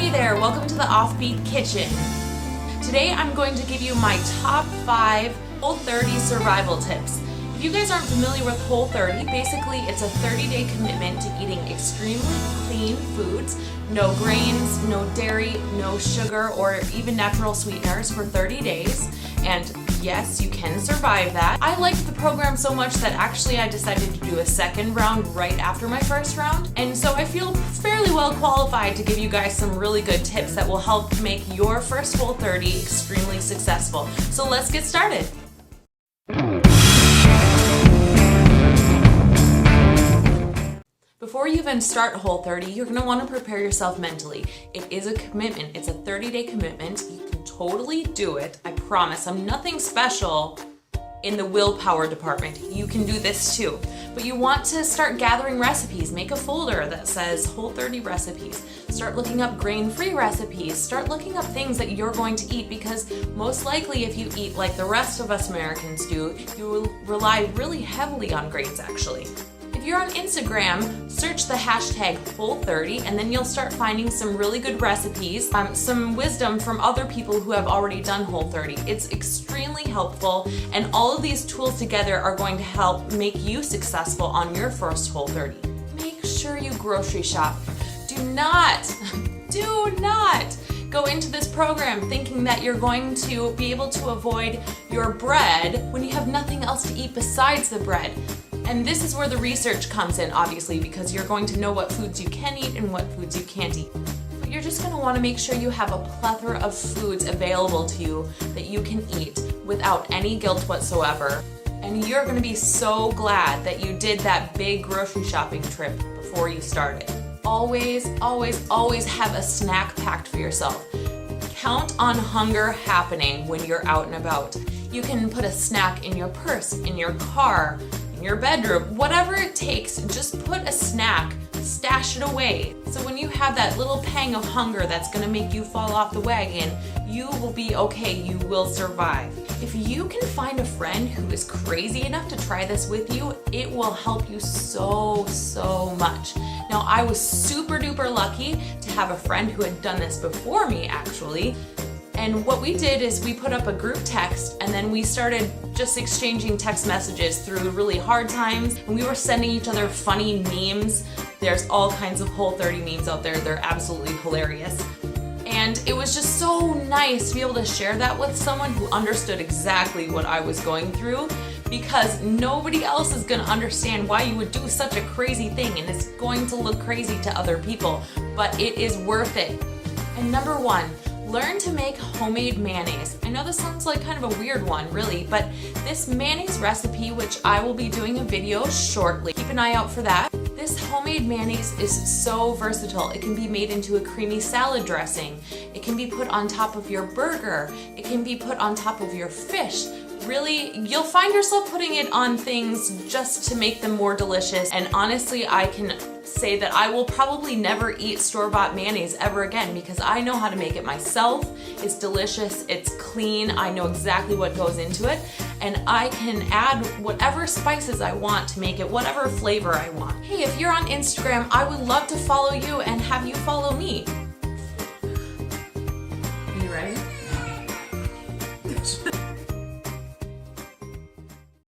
Hey there, welcome to the Offbeat Kitchen. Today I'm going to give you my top 5 Whole30 survival tips. If you guys aren't familiar with Whole30, basically it's a 30-day commitment to eating extremely clean foods, no grains, no dairy, no sugar, or even natural sweeteners for 30 days. And yes, you can survive that. I liked the program so much that actually I decided to do a second round right after my first round. And so I feel fairly well qualified to give you guys some really good tips that will help make your first Whole30 extremely successful. So let's get started. Before you even start Whole30, you're going to want to prepare yourself mentally. It is a commitment. It's a 30-day commitment. You can totally do it. I promise. I'm nothing special in the willpower department. You can do this too. But you want to start gathering recipes. Make a folder that says Whole30 recipes. Start looking up grain-free recipes. Start looking up things that you're going to eat, because most likely if you eat like the rest of us Americans do, you will rely really heavily on grains actually. If you're on Instagram, search the hashtag Whole30 and then you'll start finding some really good recipes, some wisdom from other people who have already done Whole30. It's extremely helpful, and all of these tools together are going to help make you successful on your first Whole30. Make sure you grocery shop. Do not go into this program thinking that you're going to be able to avoid your bread when you have nothing else to eat besides the bread. And this is where the research comes in, obviously, because you're going to know what foods you can eat and what foods you can't eat. But you're just going to want to make sure you have a plethora of foods available to you that you can eat without any guilt whatsoever. And you're going to be so glad that you did that big grocery shopping trip before you started. Always, always, always have a snack packed for yourself. Count on hunger happening when you're out and about. You can put a snack in your purse, in your car, in your bedroom, whatever it takes. Just put a snack, stash it away. So when you have that little pang of hunger that's gonna make you fall off the wagon, you will be okay, you will survive. If you can find a friend who is crazy enough to try this with you, it will help you so much. Now, I was super duper lucky to have a friend who had done this before me actually. And what we did is we put up a group text, and then we started just exchanging text messages through really hard times. And we were sending each other funny memes. There's all kinds of Whole30 memes out there. They're absolutely hilarious. And it was just so nice to be able to share that with someone who understood exactly what I was going through, because nobody else is going to understand why you would do such a crazy thing, and it's going to look crazy to other people, but it is worth it. And number 1, learn to make homemade mayonnaise. I know this sounds like kind of a weird one, really, but this mayonnaise recipe, which I will be doing a video shortly, keep an eye out for that. This homemade mayonnaise is so versatile. It can be made into a creamy salad dressing. It can be put on top of your burger. It can be put on top of your fish. Really, you'll find yourself putting it on things just to make them more delicious. And honestly, I can say that I will probably never eat store-bought mayonnaise ever again, because I know how to make it myself. It's delicious, it's clean, I know exactly what goes into it, and I can add whatever spices I want to make it whatever flavor I want. Hey, if you're on Instagram, I would love to follow you and have you follow me. Are you ready? Yes.